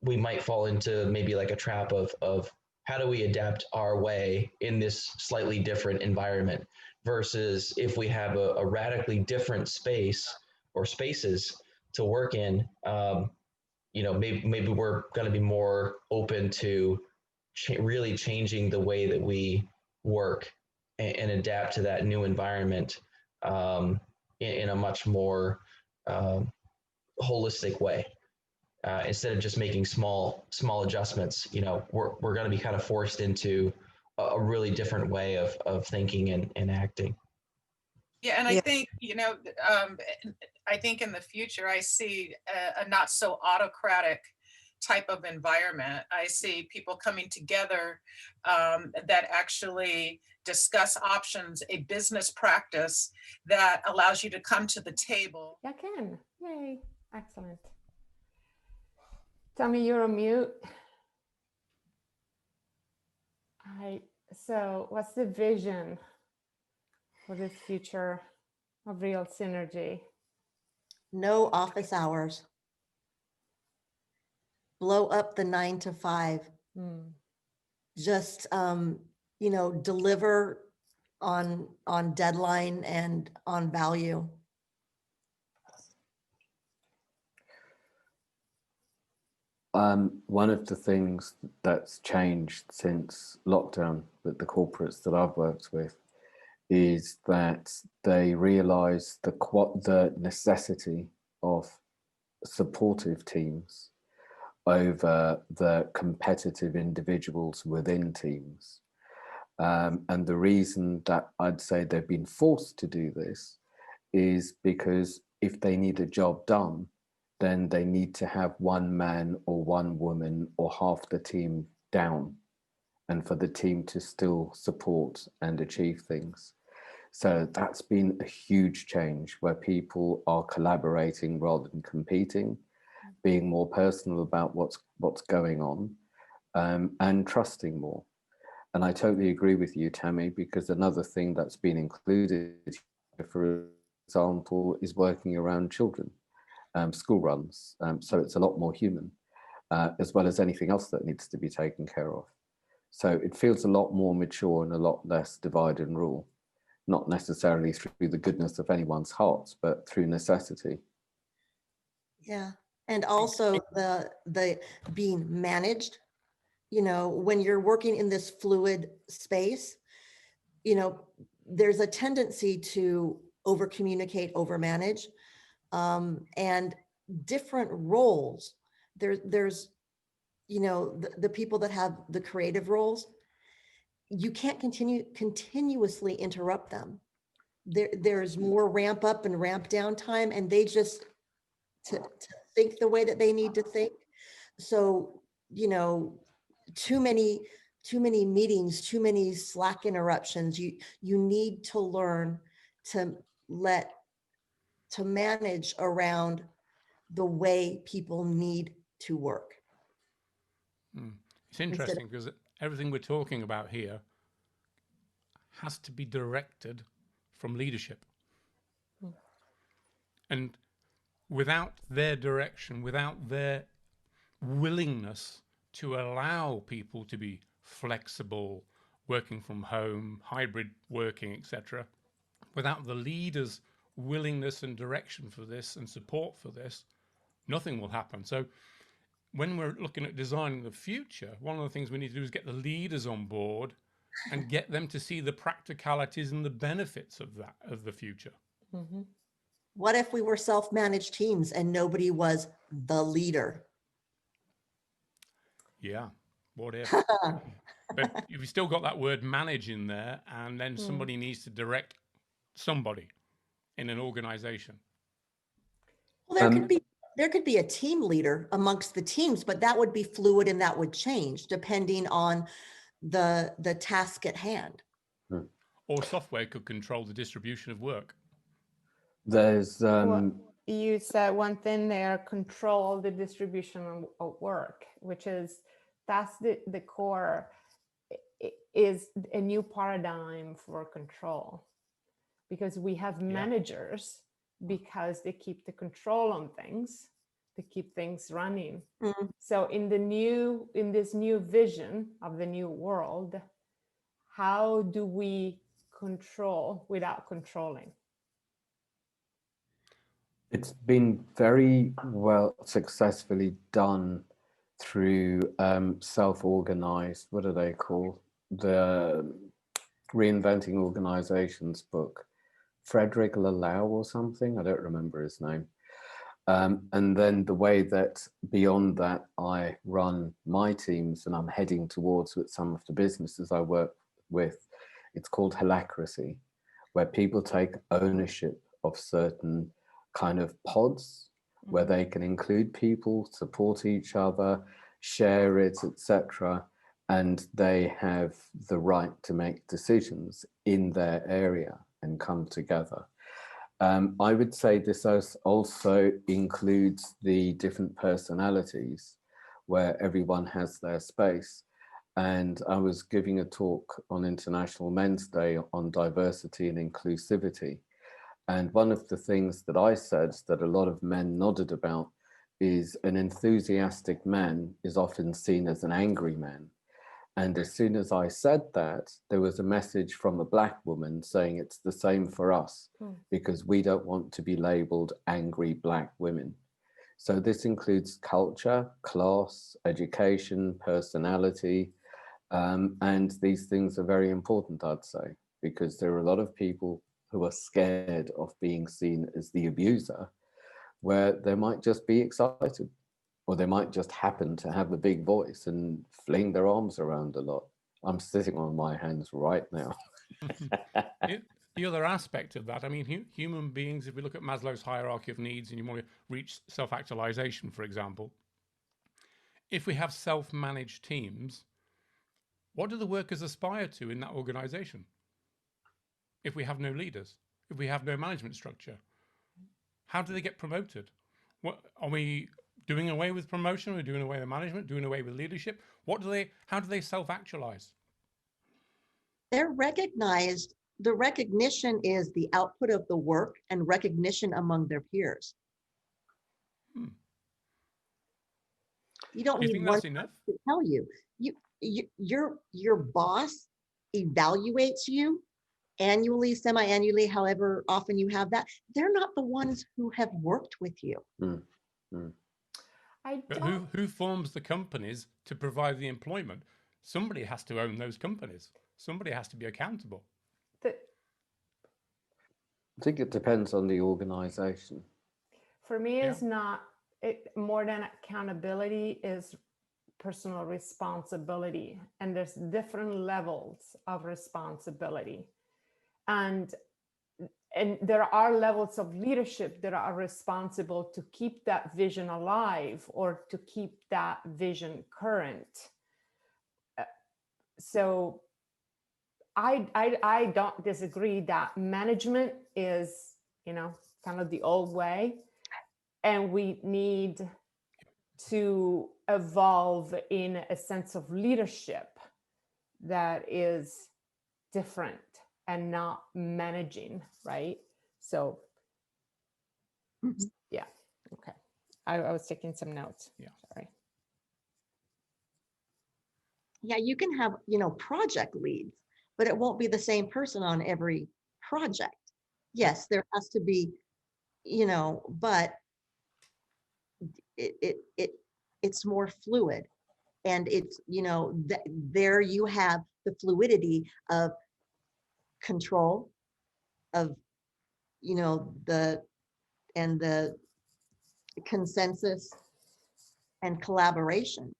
we might fall into maybe like a trap of how do we adapt our way in this slightly different environment, versus if we have a radically different space or spaces to work in, maybe we're going to be more open to really changing the way that we work and adapt to that new environment in a much more holistic way. Instead of just making small adjustments, we're going to be kind of forced into a really different way of thinking and acting. Yeah, and I think, I think in the future, I see a not so autocratic type of environment. I see people coming together that actually discuss options, a business practice that allows you to come to the table. Yeah, I can. Yay. Excellent. Tommy, you're on mute. So what's the vision for this future of real synergy? No office hours. Blow up the 9 to 5. just, deliver on deadline and on value. One of the things that's changed since lockdown with the corporates that I've worked with is that they realize the necessity of supportive teams over the competitive individuals within teams. And the reason that I'd say they've been forced to do this is because if they need a job done, then they need to have one man or one woman or half the team down, and for the team to still support and achieve things. So that's been a huge change where people are collaborating rather than competing, being more personal about what's going on, and trusting more. And I totally agree with you, Tammy, because another thing that's been included, for example, is working around children, school runs. So it's a lot more human, as well as anything else that needs to be taken care of. So it feels a lot more mature and a lot less divide and rule, not necessarily through the goodness of anyone's hearts, but through necessity. Yeah. And also the being managed, when you're working in this fluid space, there's a tendency to over communicate, over manage, and different roles. There's the people that have the creative roles, you can't continuously interrupt them. There's more ramp up and ramp down time, and they just to think the way that they need to think. So, too many meetings, too many Slack interruptions. You need to learn to manage around the way people need to work. It's interesting because everything we're talking about here has to be directed from leadership. And without their direction, without their willingness to allow people to be flexible, working from home, hybrid working, etc., without the leaders' willingness and direction for this and support for this, nothing will happen. So when we're looking at designing the future, one of the things we need to do is get the leaders on board and get them to see the practicalities and the benefits of that, of the future. Mm-hmm. What if we were self-managed teams and nobody was the leader? Yeah, what if? But you've still got that word manage in there, and then somebody needs to direct somebody in an organization. Well, there could be a team leader amongst the teams, but that would be fluid and that would change depending on the task at hand. Or software could control the distribution of work. There's well, you said one thing there, control the distribution of work, which is that's the core, is a new paradigm for control, because we have managers because they keep the control on things, to keep things running. So in this new vision of the new world, how do we control without controlling? It's been very well successfully done through self-organized, what do they call, the Reinventing Organizations book, Frederick Laloux or something, I don't remember his name. And then the way that beyond that I run my teams, and I'm heading towards with some of the businesses I work with, it's called Holacracy, where people take ownership of certain kind of pods where they can include people, support each other, share it, etc. And they have the right to make decisions in their area and come together. I would say this also includes the different personalities where everyone has their space. And I was giving a talk on International Men's Day on diversity and inclusivity. And one of the things that I said that a lot of men nodded about is an enthusiastic man is often seen as an angry man. And as soon as I said that, there was a message from a Black woman saying it's the same for us because we don't want to be labeled angry Black women. So this includes culture, class, education, personality, and these things are very important, I'd say, because there are a lot of people who are scared of being seen as the abuser, where they might just be excited, or they might just happen to have a big voice and fling their arms around a lot. I'm sitting on my hands right now. The other aspect of that, I mean, human beings, if we look at Maslow's hierarchy of needs and you want to reach self-actualization, for example, if we have self-managed teams, what do the workers aspire to in that organization? If we have no leaders, if we have no management structure, how do they get promoted? What are we doing away with promotion? Are we doing away with management? Doing away with leadership? How do they self-actualize? They're recognized. The recognition is the output of the work and recognition among their peers. You don't Do you need think one that's enough? to tell you. Your boss evaluates you annually, semi-annually, however often you have that. They're not the ones who have worked with you. But who forms the companies to provide the employment? Somebody has to own those companies. Somebody has to be accountable. I think it depends on the organization. For me, it's not more than accountability is personal responsibility, and there's different levels of responsibility, and there are levels of leadership that are responsible to keep that vision alive or to keep that vision current. So I don't disagree that management is, kind of the old way, and we need to evolve in a sense of leadership that is different and not managing, right? So yeah, okay. I was taking some notes. Yeah, sorry. Yeah, you can have, project leads, but it won't be the same person on every project. Yes, there has to be, but it's more fluid, and it's, there you have the fluidity of control of, the consensus and collaboration.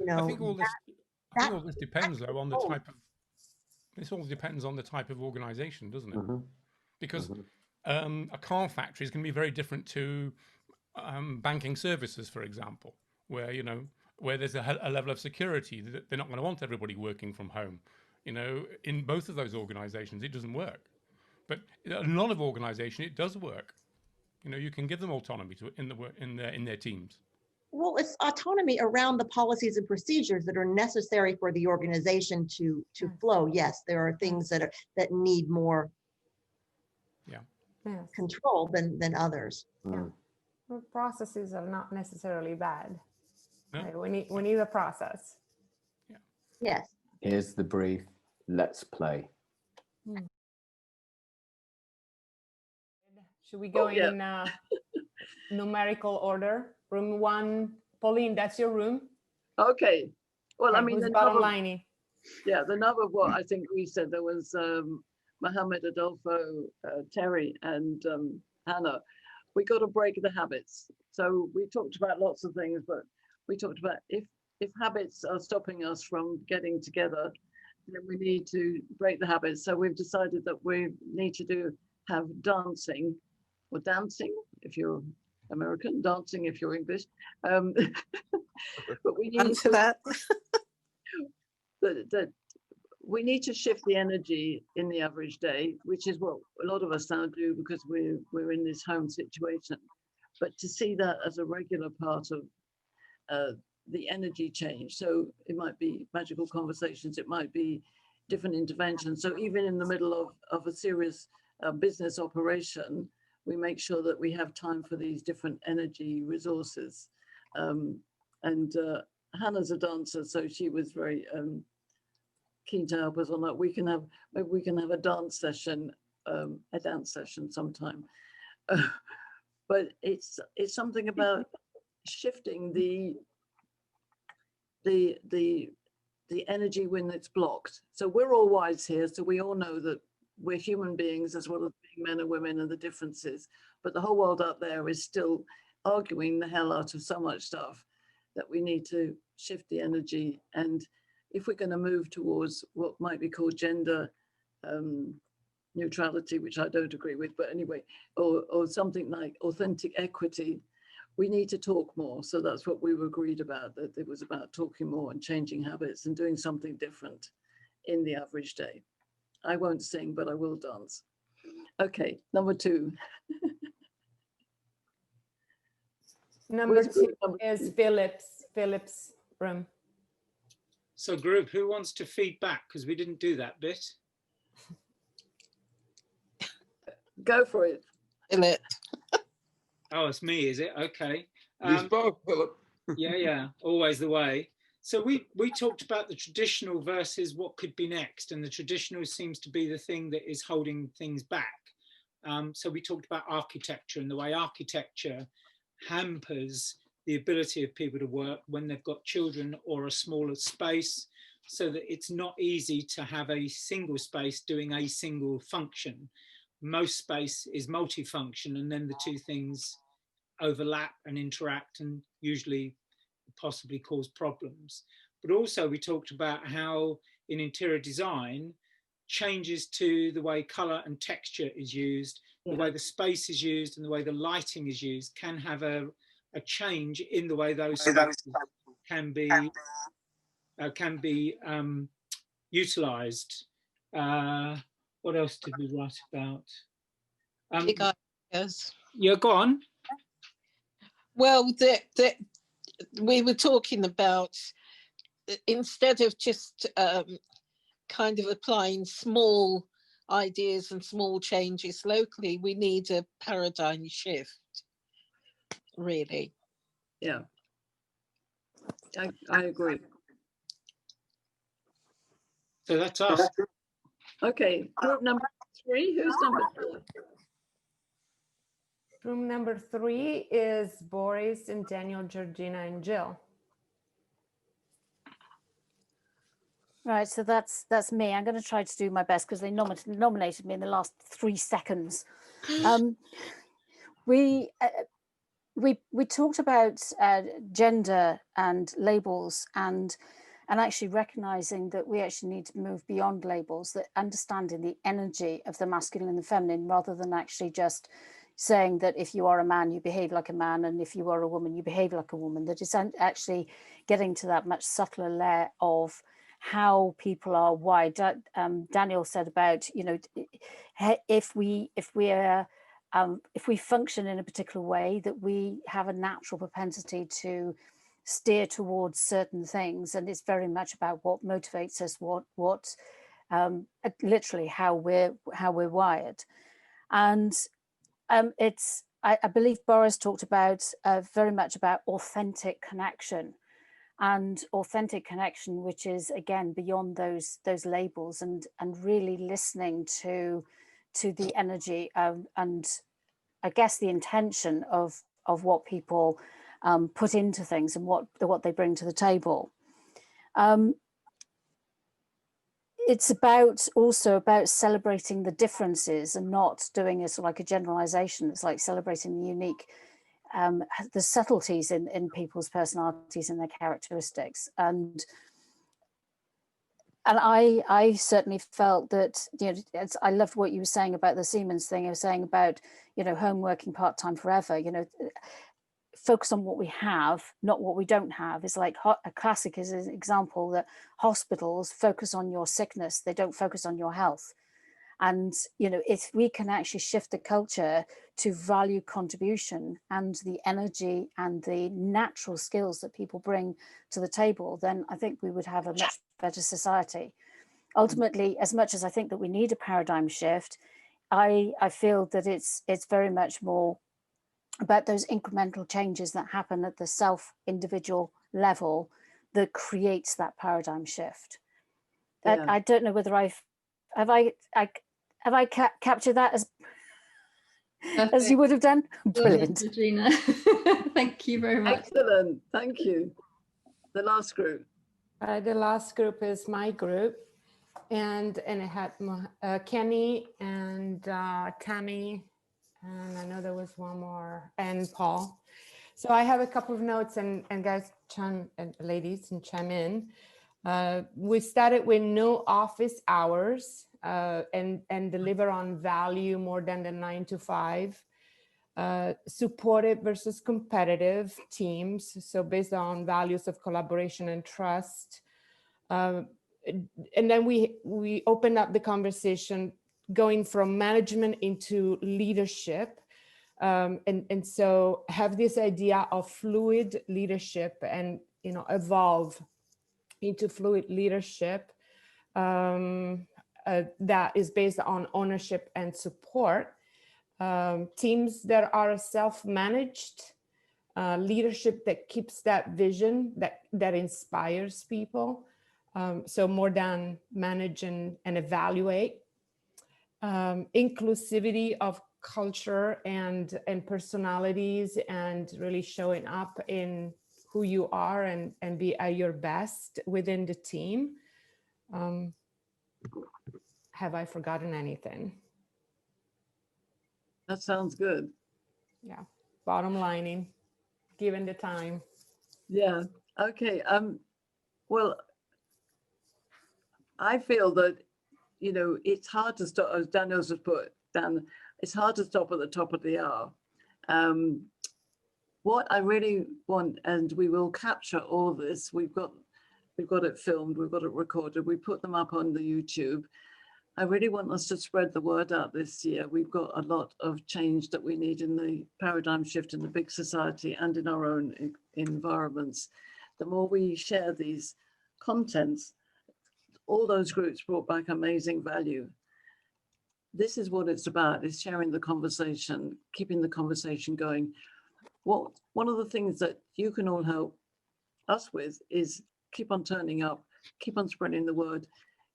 I think all this depends though on the type of. This all depends on the type of organization, doesn't it? Because a car factory is going to be very different to banking services, for example, where where there's a level of security that they're not going to want everybody working from home. In both of those organizations, it doesn't work. But in a lot of organizations, it does work. You can give them autonomy in their teams. Well, it's autonomy around the policies and procedures that are necessary for the organization to flow. Yes, there are things that need more control than others. Well, processes are not necessarily bad. No. Right? We need a process. Yes. Here's the brief. Let's play. Should we go in numerical order? Room 1, Pauline, that's your room. Okay. Well, I mean, who's bottom lining? Yeah, the number of what I think we said, there was Mohammed, Adolfo, Terry, and Hannah. We got to break the habits. So we talked about lots of things, but we talked about if habits are stopping us from getting together, then we need to break the habits. So we've decided that we need to have dancing, or dancing if you're American, dancing if you're English. But we need to that. that we need to shift the energy in the average day, which is what a lot of us now do because we're in this home situation. But to see that as a regular part of the energy change. So it might be magical conversations, it might be different interventions. So even in the middle of a serious business operation, we make sure that we have time for these different energy resources, and Hannah's a dancer, so she was very keen to help us on that. Maybe we can have a dance session sometime. But it's something about shifting the energy when it's blocked. So we're all wise here, so we all know that we're human beings as well as being men and women and the differences. But the whole world out there is still arguing the hell out of so much stuff that we need to shift the energy. And if we're going to move towards what might be called gender neutrality, which I don't agree with, but anyway, or something like authentic equity, we need to talk more. So that's what we were agreed about, that it was about talking more and changing habits and doing something different in the average day. I won't sing, but I will dance. Okay, number 2. Number 2 is Philip's room. So group, who wants to feed back? Because we didn't do that bit. Go for it. Philip. Oh, it's me, is it? Okay. You spoke, Philip. Yeah, always the way. So we talked about the traditional versus what could be next, and the traditional seems to be the thing that is holding things back. So we talked about architecture and the way architecture hampers the ability of people to work when they've got children or a smaller space, so that it's not easy to have a single space doing a single function. Most space is multifunction, and then the two things overlap and interact and usually possibly cause problems. But also we talked about how in interior design, changes to the way color and texture is used, the way the space is used and the way the lighting is used can have a change in the way those spaces can be utilized. What else did we write about? Yes. Yeah, go on. Well, we were talking about, instead of just kind of applying small ideas and small changes locally, we need a paradigm shift, really. Yeah, I agree. So that's us. Okay, group number 3. Who's number 3? Room number 3 is Boris and Daniel, Georgina, and Jill. Right, so that's me. I'm going to try to do my best because they nominated me in the last 3 seconds. We talked about gender and labels and actually recognizing that we actually need to move beyond labels, that understanding the energy of the masculine and the feminine, rather than actually just saying that if you are a man, you behave like a man, and if you are a woman, you behave like a woman. That is actually getting to that much subtler layer of how people are wired. Daniel said about, you know, if we function in a particular way, that we have a natural propensity to steer towards certain things, and it's very much about what motivates us, what literally how we're wired. And I believe Boris talked about very much about authentic connection, which is again beyond those labels, and really listening to the energy and I guess the intention of what people put into things and what they bring to the table. It's also about celebrating the differences and not doing a sort of like a generalization. It's like celebrating the unique, the subtleties in people's personalities and their characteristics. And I certainly felt that, you know, I loved what you were saying about the Siemens thing. I was saying about, you know, home working part-time forever, you know, focus on what we have, not what we don't have. It's like a classic is an example that hospitals focus on your sickness, they don't focus on your health. And, you know, if we can actually shift the culture to value contribution and the energy and the natural skills that people bring to the table, then I think we would have a much better society. Ultimately, as much as I think that we need a paradigm shift, I feel that it's very much more about those incremental changes that happen at the self-individual level that creates that paradigm shift. Yeah. I don't know whether have I captured that as you would have done. Brilliant, Regina. Thank you very much. Excellent, thank you. The last group. The last group is my group, and it had Kenny and Tammy, and I know there was one more, and Paul. So I have a couple of notes, and guys, ladies, and chime in. We started with no office hours and deliver on value more than the 9 to 5. Supportive versus competitive teams. So based on values of collaboration and trust. And then we open up the conversation going from management into leadership. And so have this idea of fluid leadership and, evolve into fluid leadership that is based on ownership and support. Teams that are self-managed, leadership that keeps that vision, that inspires people. So more than manage and evaluate. Inclusivity of culture and personalities, and really showing up in who you are and be at your best within the team. Have I forgotten anything? That sounds good. Yeah, bottom lining, given the time. Yeah, okay. Well, I feel that, it's hard to stop, as Daniel's just put, Dan, it's hard to stop at the top of the hour. What I really want, and we will capture all this, we've got it filmed, we've got it recorded, we put them up on the YouTube. I really want us to spread the word out this year. We've got a lot of change that we need in the paradigm shift in the big society and in our own environments. The more we share these contents, all those groups brought back amazing value. This is what it's about, is sharing the conversation, keeping the conversation going. One of the things that you can all help us with is keep on turning up, keep on spreading the word,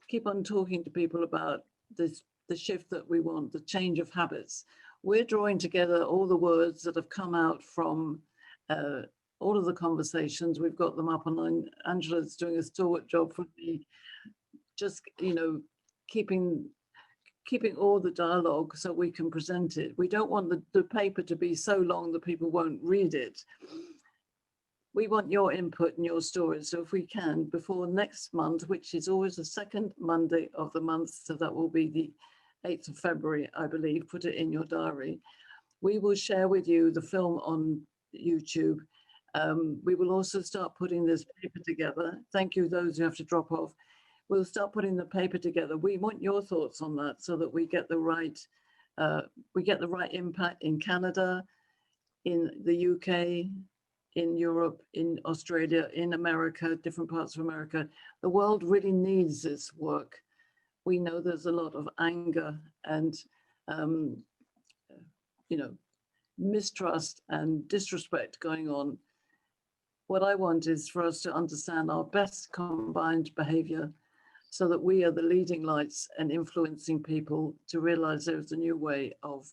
keep on talking to people about the shift that we want, the change of habits. We're drawing together all the words that have come out from all of the conversations. We've got them up online. Angela's doing a stalwart job for me, just, keeping all the dialogue so we can present it. We don't want the paper to be so long that people won't read it. We want your input and your stories. So if we can, before next month, which is always the second Monday of the month, so that will be the 8th of February, I believe, put it in your diary. We will share with you the film on YouTube. We will also start putting this paper together. Thank you, those who have to drop off. We'll start putting the paper together. We want your thoughts on that so that we get the right impact in Canada, in the UK, in Europe, in Australia, in America, different parts of America. The world really needs this work. We know there's a lot of anger and, mistrust and disrespect going on. What I want is for us to understand our best combined behavior so that we are the leading lights and influencing people to realize there's a new way of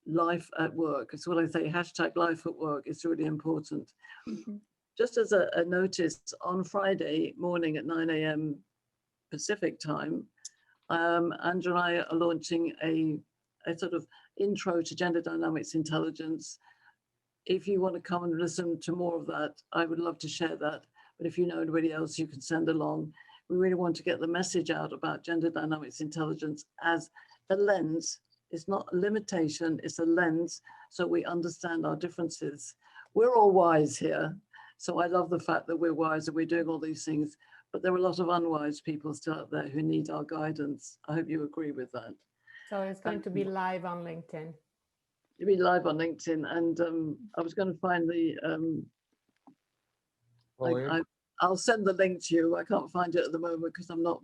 life at work. It's what I say, #life at work is really important. Mm-hmm. Just as a notice, on Friday morning at 9 a.m. Pacific time, Andrew and I are launching a sort of intro to gender dynamics intelligence. If you want to come and listen to more of that, I would love to share that. But if you know anybody else, you can send along. We really want to get the message out about gender dynamics intelligence as a lens. It's not a limitation, it's a lens, so we understand our differences. We're all wise here, so I love the fact that we're wise and we're doing all these things, but there are a lot of unwise people still out there who need our guidance. I hope you agree with that. So it's going to be live on LinkedIn. It'll be live on LinkedIn, and I was going to find the, I'll send the link to you. I can't find it at the moment because I'm not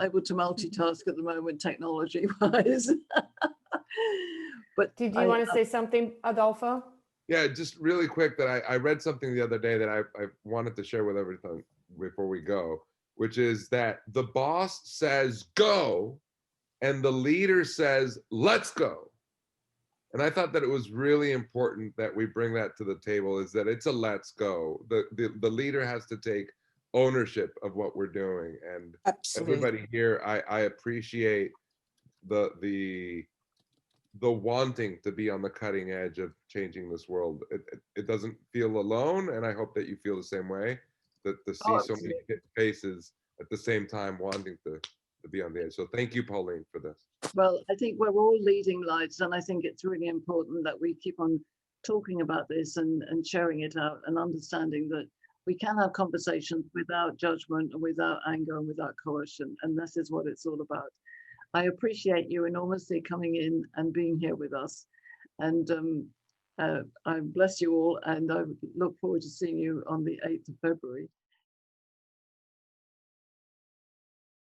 able to multitask at the moment, technology-wise. But did you want to say something, Adolfo? Yeah, just really quick that I read something the other day that I wanted to share with everyone before we go, which is that the boss says go and the leader says let's go. And I thought that it was really important that we bring that to the table, is that it's a let's go. The leader has to take ownership of what we're doing. And Absolutely. everybody here, I appreciate the wanting to be on the cutting edge of changing this world. It doesn't feel alone, and I hope that you feel the same way, that to see so many faces at the same time wanting to be on the edge. So thank you, Pauline, for this. Well, I think we're all leading lights, and I think it's really important that we keep on talking about this and sharing it out, and understanding that we can have conversations without judgment and without anger and without coercion, and this is what it's all about. I appreciate you enormously coming in and being here with us, and I bless you all, and I look forward to seeing you on the 8th of February.